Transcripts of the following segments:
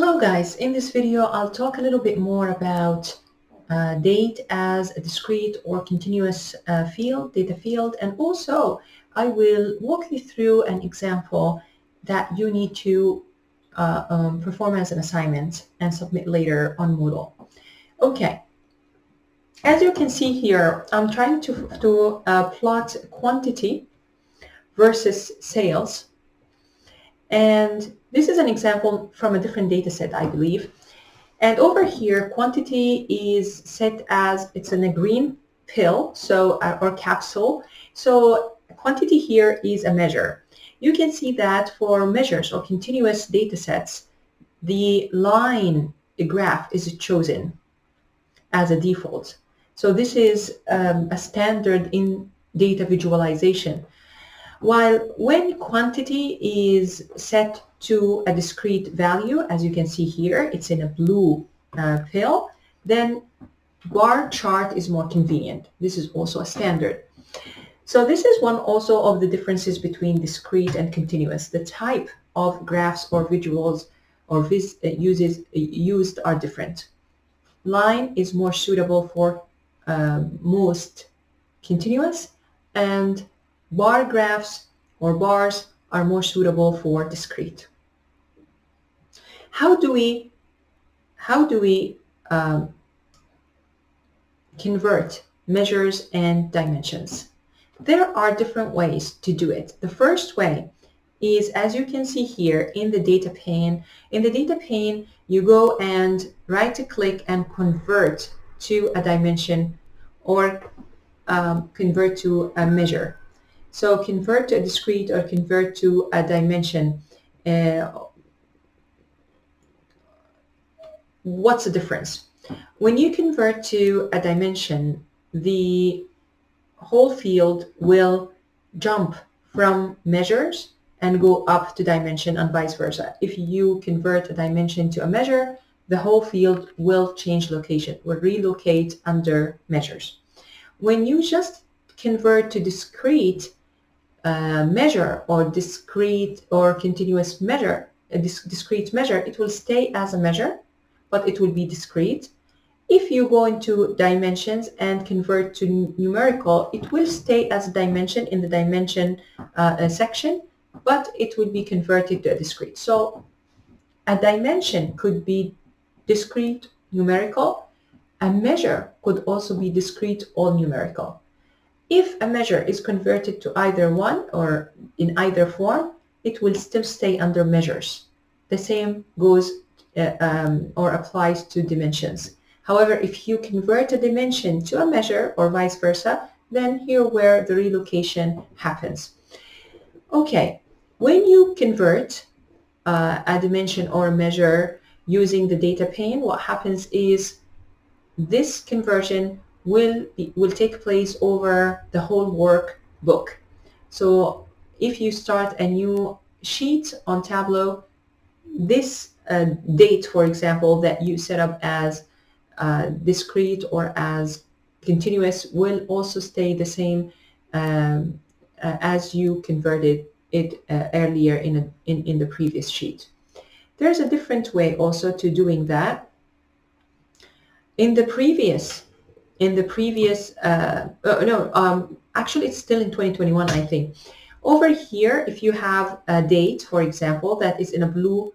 Hello guys, in this video I'll talk a little bit more about date as a discrete or continuous data field, and also I will walk you through an example that you need to perform as an assignment and submit later on Moodle. Okay, as you can see here, I'm trying to plot quantity versus sales. And this is an example from a different data set, I believe. And over here, quantity is set as, it's in a green pill, so or capsule. So quantity here is a measure. You can see that for measures or continuous data sets, the line graph is chosen as a default. So this is a standard in data visualization. While when quantity is set to a discrete value, as you can see here, it's in a blue pill, then bar chart is more convenient. This is also a standard. So this is one also of the differences between discrete and continuous. The type of graphs or visuals or used are different. Line is more suitable for most continuous, and bar graphs or bars are more suitable for discrete. How do we convert measures and dimensions? There are different ways to do it. The first way is, as you can see here in the data pane. In the data pane, you go and right-click and convert to a dimension or convert to a measure. So convert to a discrete or convert to a dimension. What's the difference? When you convert to a dimension, the whole field will jump from measures and go up to dimension and vice versa. If you convert a dimension to a measure, the whole field will change location, will relocate under measures. When you just convert to discrete measure or discrete or continuous measure, a discrete measure, it will stay as a measure, but it will be discrete. If you go into dimensions and convert to numerical, it will stay as a dimension in the dimension section, but it will be converted to a discrete. So a dimension could be discrete, numerical. A measure could also be discrete or numerical. If a measure is converted to either one or in either form, it will still stay under measures. The same goes or applies to dimensions. However, if you convert a dimension to a measure or vice versa, then here where the relocation happens. Okay, when you convert a dimension or a measure using the data pane, what happens is this conversion will take place over the whole workbook. So if you start a new sheet on Tableau, this date, for example, that you set up as discrete or as continuous will also stay the same as you converted it earlier in the previous sheet. There's a different way also to doing that. Actually it's still in 2021, I think. Over here, if you have a date, for example, that is in a blue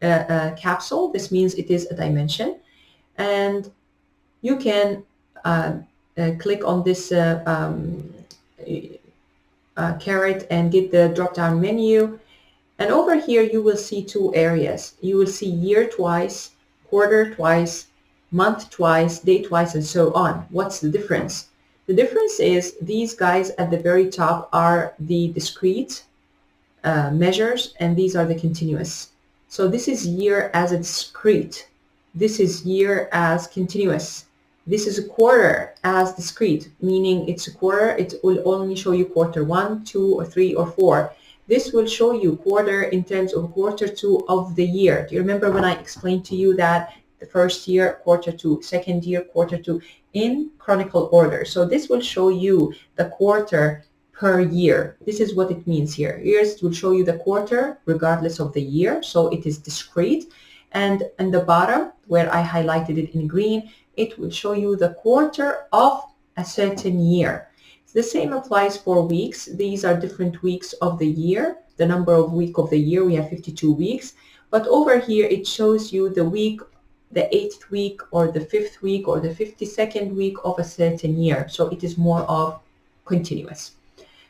capsule, this means it is a dimension, and you can click on this caret and get the drop-down menu, and over here you will see two areas. You will see year twice, quarter twice, month twice, day twice, and so on. What's the difference? The difference is these guys at the very top are the discrete measures, and these are the continuous. So this is year as a discrete. This is year as continuous. This is a quarter as discrete, meaning it's a quarter. It will only show you quarter 1, 2, or 3, or 4. This will show you quarter in terms of quarter 2 of the year. Do you remember when I explained to you that the first year, quarter 2, second year, quarter 2, in chronicle order? So this will show you the quarter per year. This is what it means here. Here it will show you the quarter regardless of the year, so it is discrete. And in the bottom, where I highlighted it in green, it will show you the quarter of a certain year. The same applies for weeks. These are different weeks of the year. The number of week of the year, we have 52 weeks. But over here, it shows you the week, the 8th week or the 5th week or the 52nd week of a certain year. So it is more of continuous.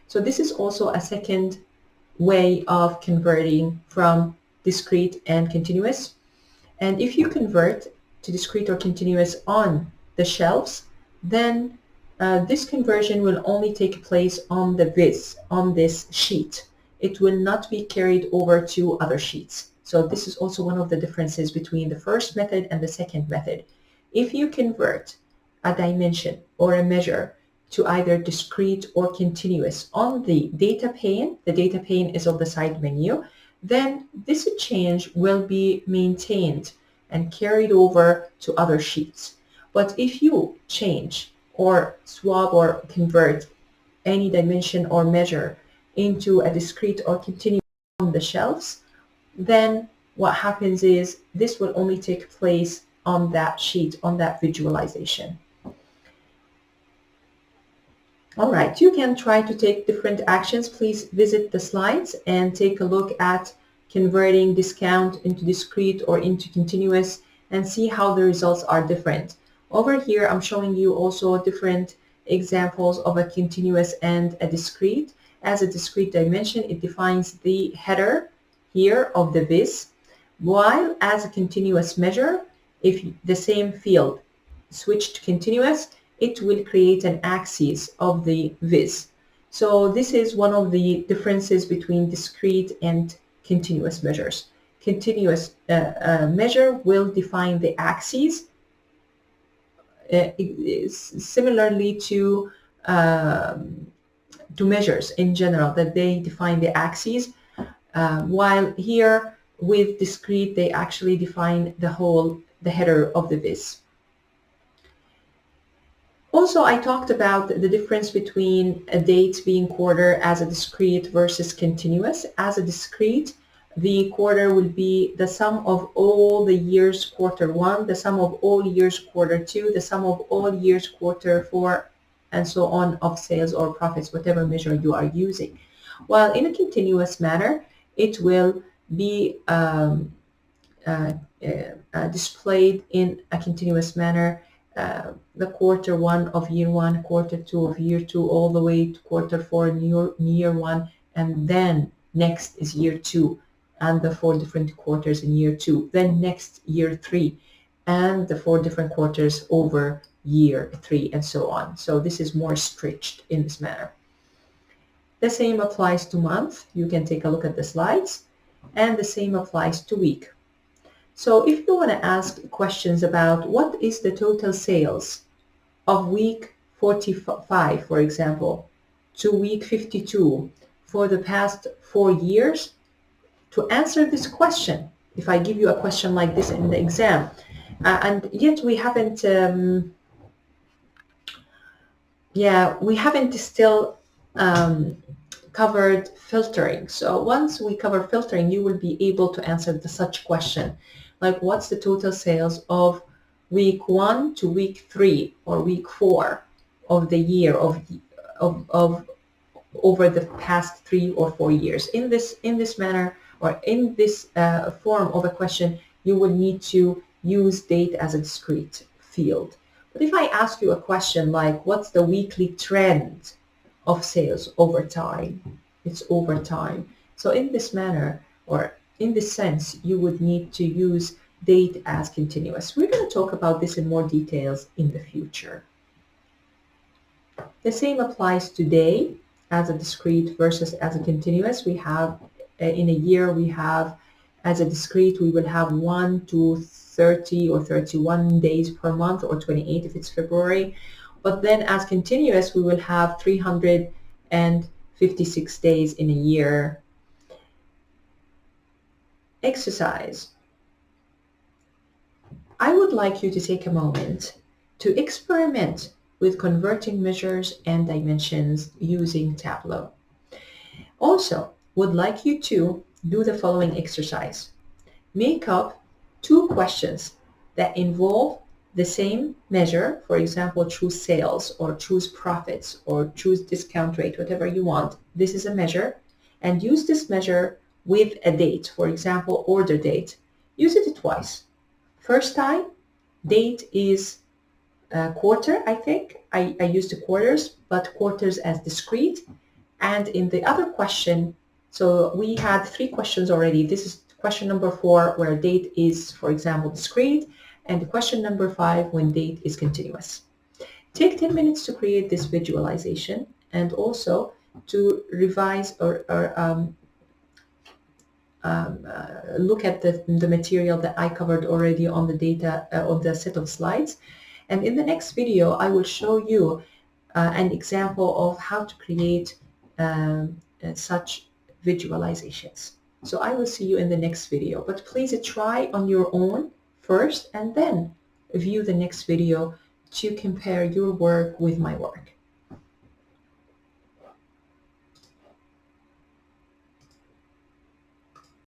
So this is also a second way of converting from discrete and continuous. And if you convert to discrete or continuous on the shelves, then this conversion will only take place on the viz, on this sheet. It will not be carried over to other sheets. So this is also one of the differences between the first method and the second method. If you convert a dimension or a measure to either discrete or continuous on the data pane is on the side menu, then this change will be maintained and carried over to other sheets. But if you change or swap or convert any dimension or measure into a discrete or continuous on the shelves, then what happens is this will only take place on that sheet, on that visualization. All right, you can try to take different actions. Please visit the slides and take a look at converting discount into discrete or into continuous and see how the results are different. Over here, I'm showing you also different examples of a continuous and a discrete. As a discrete dimension, it defines the header here of the viz, while as a continuous measure, if the same field switched to continuous, it will create an axis of the viz. So this is one of the differences between discrete and continuous measures. Continuous measure will define the axes similarly to measures in general, that they define the axes, while here with discrete they actually define the header of the viz. Also, I talked about the difference between a date being quarter as a discrete versus continuous. As a discrete, the quarter will be the sum of all the years quarter 1, the sum of all years quarter 2, the sum of all years quarter 4, and so on of sales or profits, whatever measure you are using. While in a continuous manner, it will be displayed in a continuous manner, the quarter 1 of year 1, quarter 2 of year 2, all the way to quarter 4 in year 1, and then next is year 2 and the 4 different quarters in year 2, then next year 3 and the 4 different quarters over year 3, and so on. So this is more stretched in this manner. The same applies to month. You can take a look at the slides, and the same applies to week. So if you want to ask questions about what is the total sales of week 45, for example, to week 52 for the past 4 years, to answer this question, if I give you a question like this in the exam, and yet we haven't still covered filtering. So once we cover filtering, you will be able to answer such question, like what's the total sales of week 1 to week 3 or week 4 of the year of over the past 3 or 4 years. In this manner, or in this form of a question, you will need to use date as a discrete field. But if I ask you a question like, what's the weekly trend of sales over time? It's over time. So in this manner, or in this sense, you would need to use date as continuous. We're going to talk about this in more details in the future. The same applies to day as a discrete versus as a continuous. We have in a year, we have as a discrete, we will have 1 to 30 or 31 days per month, or 28 if it's February. But then as continuous, we will have 356 days in a year. Exercise. I would like you to take a moment to experiment with converting measures and dimensions using Tableau. Also, would like you to do the following exercise. Make up two questions that involve the same measure, for example, choose sales or choose profits or choose discount rate, whatever you want. This is a measure, and use this measure with a date, for example, order date. Use it twice. First time, date is quarter, I think. I used the quarters, but quarters as discrete. And in the other question, so we had 3 questions already. This is question number 4, where date is, for example, discrete, and question number 5, when date is continuous. Take 10 minutes to create this visualization and also to revise or look at the material that I covered already on the data, on the set of slides. And in the next video, I will show you an example of how to create such visualizations. So I will see you in the next video, but please try on your own first and then view the next video to compare your work with my work.